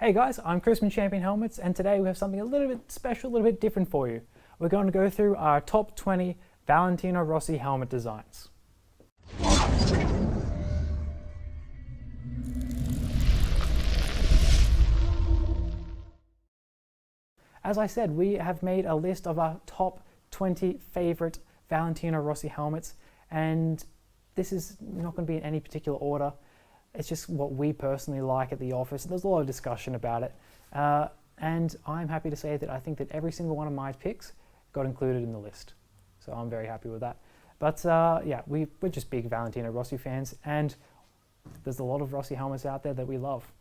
Hey guys, I'm Chris from Champion Helmets, and today we have something a little bit special, a little bit different for you. We're going to go through our top 20 Valentino Rossi helmet designs. As I said, we have made a list of our top 20 favorite Valentino Rossi helmets, and this is not going to be in any particular order. It's just what we personally like at the office. There's a lot of discussion about it. And I'm happy to say that I think that every single one of my picks got included in the list. So I'm very happy with that. But yeah, we're just big Valentino Rossi fans, and there's a lot of Rossi helmets out there that we love.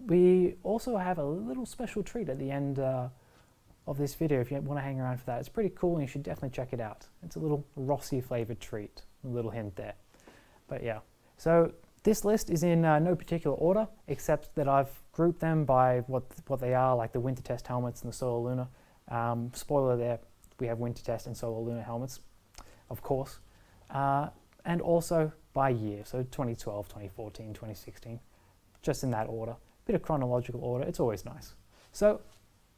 We also have a little special treat at the end of this video if you want to hang around for that. It's pretty cool and you should definitely check it out. It's a little Rossi flavored treat, a little hint there. But yeah, so this list is in no particular order, except that I've grouped them by what they are, like the Winter Test helmets and the Soleluna. Spoiler there, we have Winter Test and Soleluna helmets, of course. And also by year, so 2012, 2014, 2016, just in that order. Bit of chronological order, it's always nice. So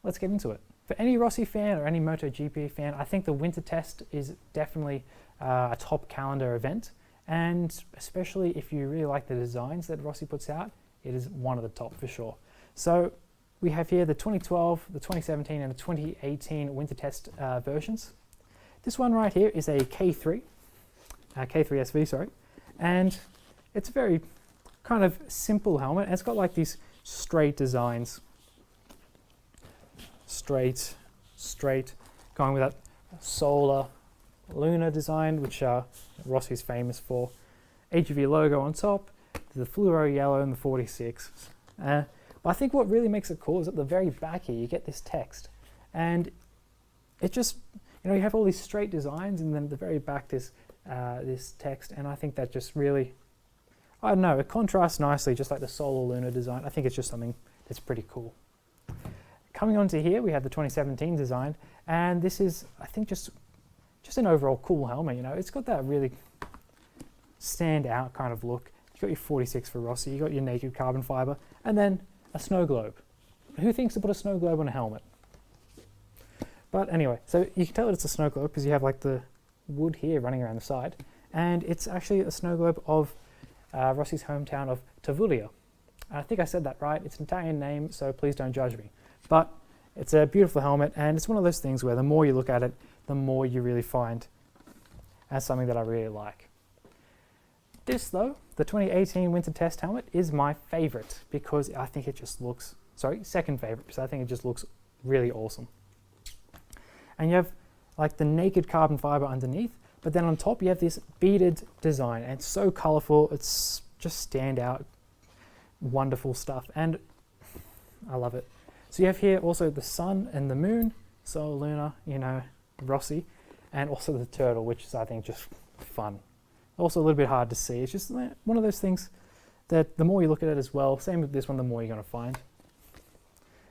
let's get into it. For any Rossi fan or any MotoGP fan, I think the Winter Test is definitely a top calendar event. And especially if you really like the designs that Rossi puts out, it is one of the top for sure. So we have here the 2012, the 2017 and the 2018 Winter Test versions. This one right here is a K3 SV, sorry. And it's a very kind of simple helmet. And it's got like these straight designs. Straight, going with that solar Luna design, which Rossi's famous for. HV logo on top, the fluoro yellow and the 46. But I think what really makes it cool is at the very back here you get this text, and it just, you have all these straight designs, and then at the very back this text, and I think that just really, I don't know, it contrasts nicely, just like the solar Luna design. I think it's just something that's pretty cool. Coming on to here, we have the 2017 design, and this is, I think, just an overall cool helmet. It's got that really stand out kind of look. You got your 46 for Rossi, you got your naked carbon fiber, and then a snow globe. Who thinks to put a snow globe on a helmet? But anyway, so you can tell that it's a snow globe because you have like the wood here running around the side, and it's actually a snow globe of Rossi's hometown of Tavullia. I think I said that right. It's an Italian name, so please don't judge me. But it's a beautiful helmet, and it's one of those things where the more you look at it, the more you really find as something that I really like. This though, the 2018 Winter Test helmet, is my favorite because I think it just looks, second favorite, because I think it just looks really awesome. And you have like the naked carbon fiber underneath, but then on top you have this beaded design, and it's so colorful, it's just standout, wonderful stuff, and I love it. So you have here also the sun and the moon, Sol Luna, Rossi, and also the turtle, which is, I think, just fun. Also a little bit hard to see. It's just one of those things that the more you look at it as well, same with this one, the more you're going to find.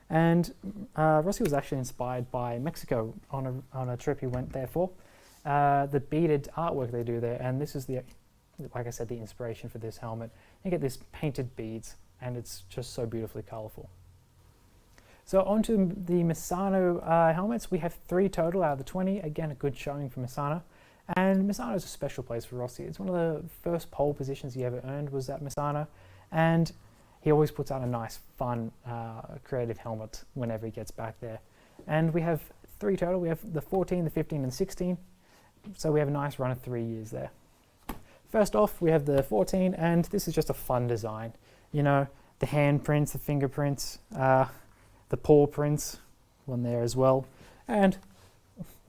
And Rossi was actually inspired by Mexico on a trip he went there for. The beaded artwork they do there, and this is like I said, the inspiration for this helmet. You get this painted beads, and it's just so beautifully colorful. So onto the Misano helmets, we have 3 total out of the 20. Again, a good showing for Misano. And Misano is a special place for Rossi. It's one of the first pole positions he ever earned was at Misano. And he always puts out a nice, fun, creative helmet whenever he gets back there. And we have 3 total. We have the 14, the 15, and 16. So we have a nice run of 3 years there. First off, we have the 14, and this is just a fun design. The handprints, the fingerprints, the paw prints, one there as well, and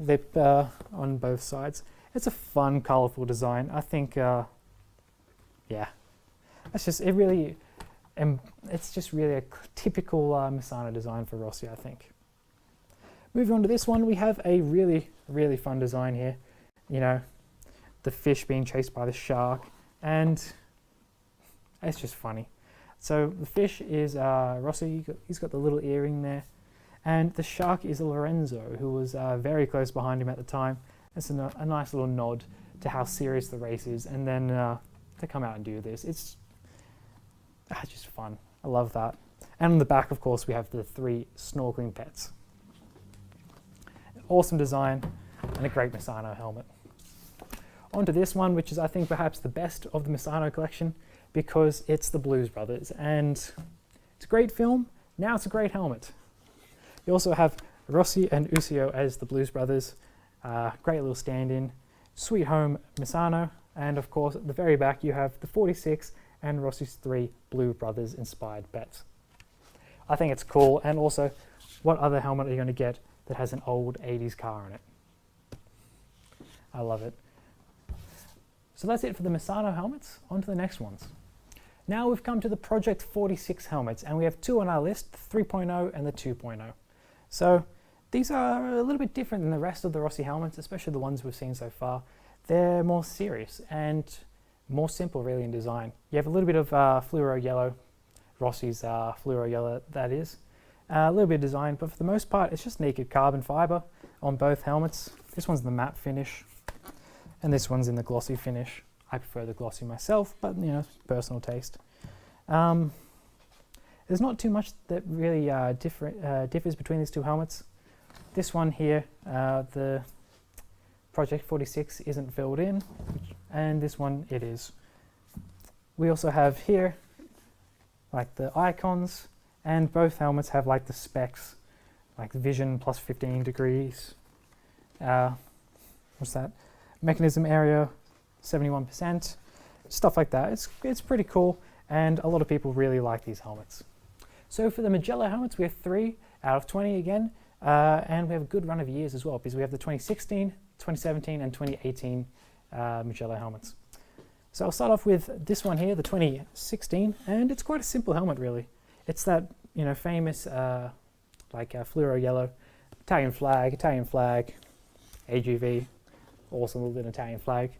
lip on both sides. It's a fun, colorful design. I think, yeah, it's just really a typical Misano design for Rossi, I think. Moving on to this one, we have a really, really fun design here. The fish being chased by the shark, and it's just funny. So the fish is Rossi, he's got the little earring there, and the shark is Lorenzo, who was very close behind him at the time. It's a nice little nod to how serious the race is, and then to come out and do this, it's just fun. I love that. And on the back, of course, we have the 3 snorkeling pets. Awesome design and a great Misano helmet. Onto this one, which is I think perhaps the best of the Misano collection because it's the Blues Brothers, and it's a great film. Now it's a great helmet. You also have Rossi and Usio as the Blues Brothers. Great little stand-in. Sweet Home Misano, and of course at the very back you have the 46 and Rossi's 3 Blue Brothers inspired pets. I think it's cool, and also what other helmet are you going to get that has an old 80s car in it? I love it. So that's it for the Misano helmets. On to the next ones. Now we've come to the Project 46 helmets, and we have 2 on our list, the 3.0 and the 2.0. So these are a little bit different than the rest of the Rossi helmets, especially the ones we've seen so far. They're more serious and more simple really in design. You have a little bit of fluoro yellow, Rossi's fluoro yellow that is. A little bit of design, but for the most part it's just naked carbon fibre on both helmets. This one's the matte finish and this one's in the glossy finish. I prefer the glossy myself, but you know, personal taste. There's not too much that really differs between these 2 helmets. This one here, the Project 46 isn't filled in, and this one it is. We also have here like the icons, and both helmets have like the specs, like vision plus 15 degrees. What's that? Mechanism area 71%, stuff like that. It's pretty cool, and a lot of people really like these helmets. So for the Majella helmets, we have 3 out of 20 again, and we have a good run of years as well, because we have the 2016, 2017 and 2018 Majella helmets. So I'll start off with this one here, the 2016, and it's quite a simple helmet really. It's that, you know, famous fluoro yellow, Italian flag, AGV, also a little bit Italian flag.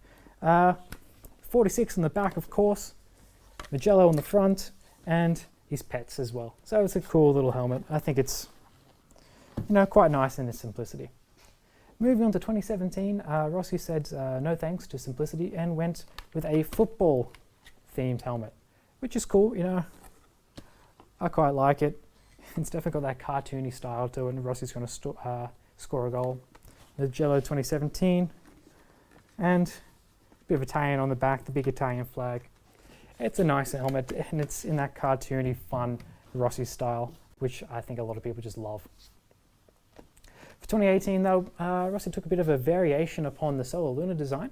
46 on the back, of course, Mugello on the front, and his pets as well. So it's a cool little helmet. I think it's, you know, quite nice in its simplicity. Moving on to 2017, Rossi said no thanks to simplicity and went with a football themed helmet, which is cool, you know. I quite like it. It's definitely got that cartoony style to it, and Rossi's going to score a goal. The Mugello 2017, and a bit of Italian on the back, the big Italian flag. It's a nice helmet, and it's in that cartoony, fun Rossi style, which I think a lot of people just love. For 2018, though, Rossi took a bit of a variation upon the Soleluna design.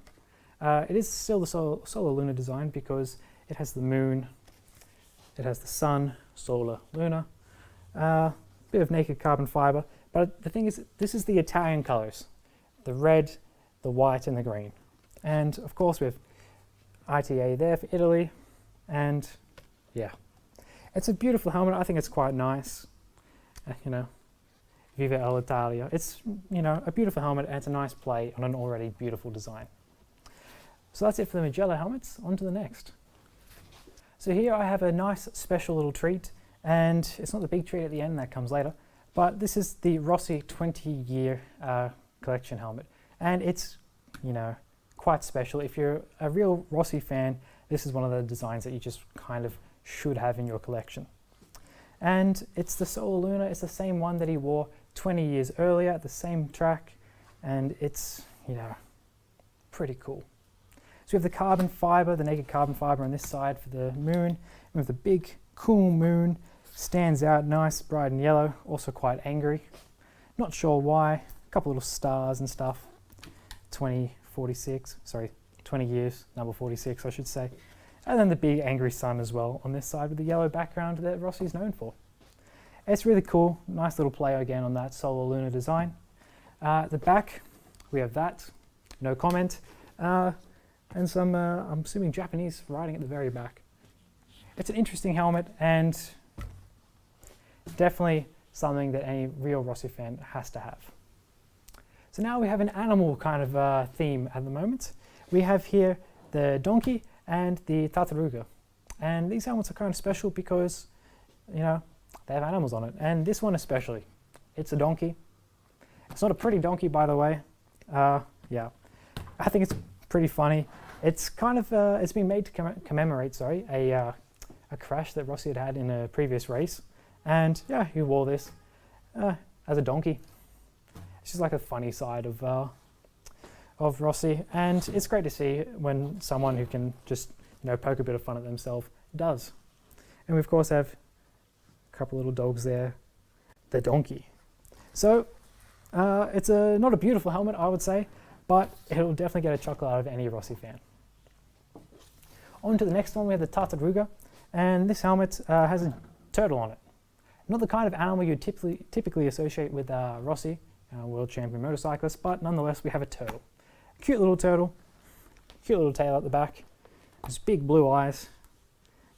It is still the Soleluna design because it has the moon, it has the sun, solar, luna, bit of naked carbon fibre. But the thing is, this is the Italian colours, the red, the white and the green. And of course we have ITA there for Italy, and yeah. It's a beautiful helmet. I think it's quite nice. You know, Viva l'Italia. It's, you know, a beautiful helmet, and it's a nice play on an already beautiful design. So that's it for the Majella helmets. On to the next. So here I have a nice special little treat, and it's not the big treat at the end, that comes later, but this is the Rossi 20-year collection helmet, and it's, you know, quite special. If you're a real Rossi fan, this is one of the designs that you just kind of should have in your collection. And it's the Soleluna. It's the same one that he wore 20 years earlier at the same track, and it's, you know, pretty cool. So we have the carbon fibre, the naked carbon fibre on this side for the moon. We have the big, cool moon, stands out nice, bright and yellow, also quite angry. Not sure why. A couple little stars and stuff. 20 years, number 46 I should say. And then the big angry sun as well on this side with the yellow background that Rossi's known for. It's really cool, nice little play again on that Soleluna design. At the back, we have that, no comment, and some, I'm assuming Japanese writing at the very back. It's an interesting helmet, and definitely something that any real Rossi fan has to have. So now we have an animal kind of theme at the moment. We have here the donkey and the tartaruga. And these helmets are kind of special because, you know, they have animals on it. And this one especially. It's a donkey. It's not a pretty donkey, by the way. Yeah. I think it's pretty funny. It's kind of, it's been made to commemorate, a crash that Rossi had in a previous race. And yeah, he wore this as a donkey. It's just like a funny side of Rossi, and it's great to see when someone who can just poke a bit of fun at themselves does. And we of course have a couple little dogs there, the donkey. So it's not a beautiful helmet, I would say, but it'll definitely get a chuckle out of any Rossi fan. On to the next one, we have the Tartaruga, and this helmet has a turtle on it. Not the kind of animal you typically associate with Rossi, world champion motorcyclist, but nonetheless we have a turtle. Cute little turtle, cute little tail at the back, just big blue eyes,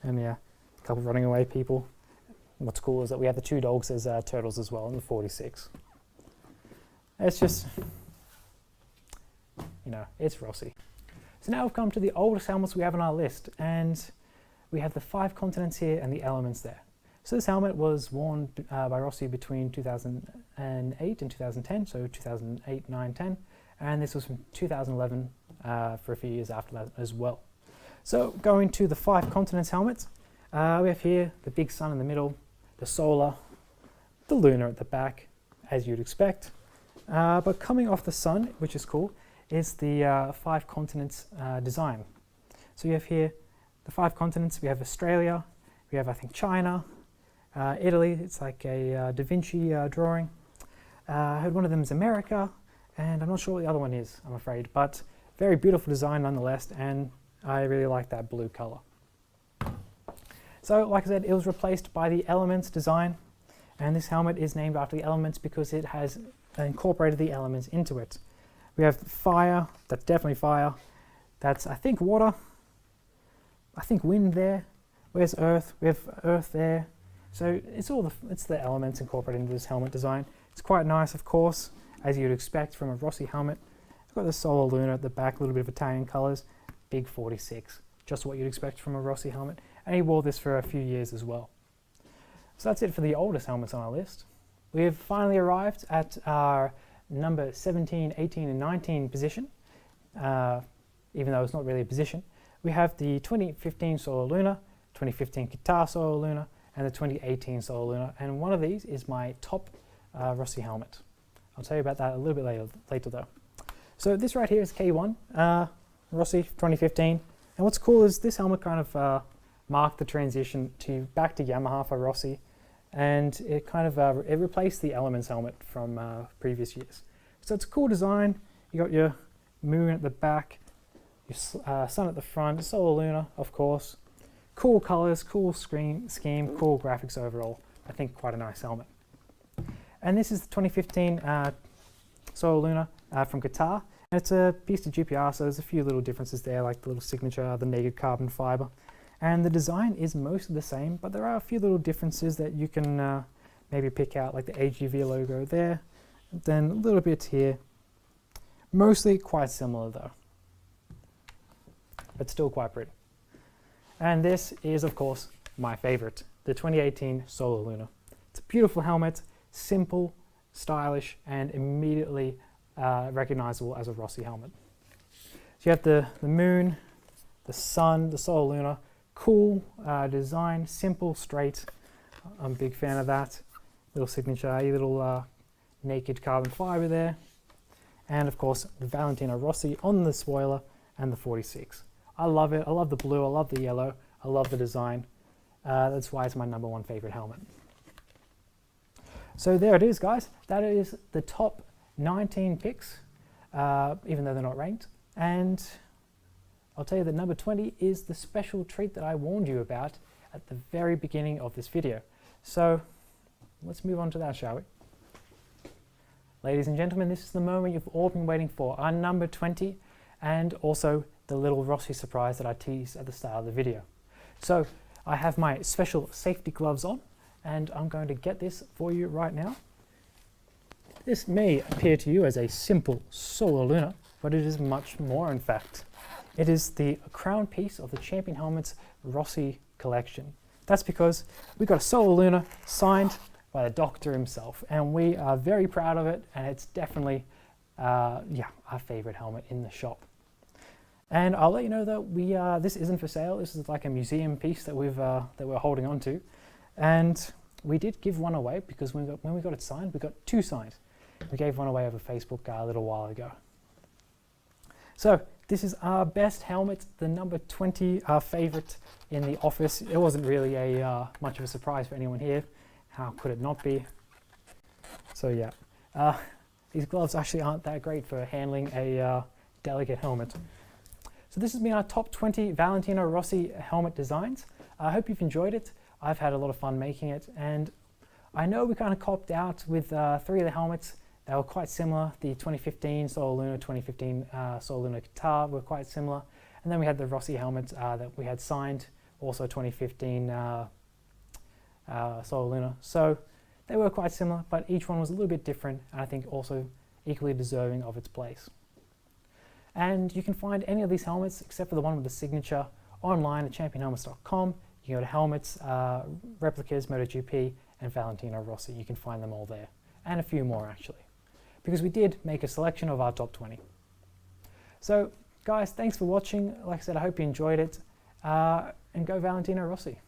and yeah, a couple running away people. What's cool is that we have the two dogs as turtles as well in the 46. It's just, it's Rossi. So now we've come to the oldest helmets we have on our list, and we have the 5 continents here and the elements there. So this helmet was worn by Rossi between 2008 and 2010, so 2008, 9, 10, and this was from 2011 for a few years after that as well. So going to the 5 continents helmets, we have here the big sun in the middle, the solar, the lunar at the back, as you'd expect. But coming off the sun, which is cool, is the 5 continents design. So you have here the 5 continents. We have Australia, we have I think China, Italy, it's like a Da Vinci drawing. I heard one of them is America, and I'm not sure what the other one is, I'm afraid, but very beautiful design nonetheless, and I really like that blue color. So like I said, it was replaced by the Elements design, and this helmet is named after the elements because it has incorporated the elements into it. We have fire, that's definitely fire, that's I think water, I think wind there, where's earth, we have earth there. So it's the elements incorporated into this helmet design. It's quite nice, of course, as you'd expect from a Rossi helmet. It's got the Solar Luna at the back, a little bit of Italian colours, big 46, just what you'd expect from a Rossi helmet. And he wore this for a few years as well. So that's it for the oldest helmets on our list. We have finally arrived at our number 17, 18 and 19 position, even though it's not really a position. We have the 2015 Solar Luna, 2015 Qatar Solar Luna, and the 2018 Solar Luna, and one of these is my top Rossi helmet. I'll tell you about that a little bit later though. So this right here is K1, Rossi 2015, and what's cool is this helmet kind of marked the transition back to Yamaha for Rossi, and it kind of it replaced the Elements helmet from previous years. So it's a cool design. You got your moon at the back, your sun at the front, Solar Luna, of course. Cool colors, cool scheme, cool graphics overall. I think quite a nice helmet. And this is the 2015 Solar Luna from Qatar. And it's a piece to GPR, so there's a few little differences there, like the little signature, the naked carbon fiber. And the design is mostly the same, but there are a few little differences that you can maybe pick out, like the AGV logo there, then a little bit here. Mostly quite similar though, but still quite pretty. And this is, of course, my favorite, the 2018 Solar Luna. It's a beautiful helmet, simple, stylish, and immediately recognizable as a Rossi helmet. So you have the moon, the sun, the Solar Luna, cool design, simple, straight. I'm a big fan of that. Little signature, little naked carbon fiber there. And of course, the Valentino Rossi on the spoiler and the 46. I love it. I love the blue. I love the yellow. I love the design. That's why it's my number 1 favorite helmet. So there it is, guys. That is the top 19 picks, even though they're not ranked. And I'll tell you that number 20 is the special treat that I warned you about at the very beginning of this video. So let's move on to that, shall we? Ladies and gentlemen, this is the moment you've all been waiting for, our number 20, and also the little Rossi surprise that I teased at the start of the video. So I have my special safety gloves on, and I'm going to get this for you right now. This may appear to you as a simple Solar Luna, but it is much more in fact. It is the crown piece of the Champion Helmets Rossi collection. That's because we got a Solar Luna signed by the doctor himself, and we are very proud of it, and it's definitely our favorite helmet in the shop. And I'll let you know that this isn't for sale. This is like a museum piece that we're holding on to, and we did give one away because when we got it signed, we got 2 signed. We gave one away over Facebook a little while ago. So this is our best helmet, the number 20, our favorite in the office. It wasn't really a much of a surprise for anyone here. How could it not be? So yeah, these gloves actually aren't that great for handling a delicate helmet. So this has been our top 20 Valentino Rossi helmet designs. I hope you've enjoyed it. I've had a lot of fun making it, and I know we kind of copped out with 3 of the helmets. They were quite similar. The 2015 Soleluna, 2015 Soleluna Qatar were quite similar. And then we had the Rossi helmets that we had signed, also 2015 Soleluna. So they were quite similar, but each one was a little bit different, and I think also equally deserving of its place. And you can find any of these helmets, except for the one with the signature, online at championhelmets.com. You can go to helmets, replicas, MotoGP, and Valentino Rossi. You can find them all there, and a few more actually, because we did make a selection of our top 20. So guys, thanks for watching. Like I said, I hope you enjoyed it, and go Valentino Rossi.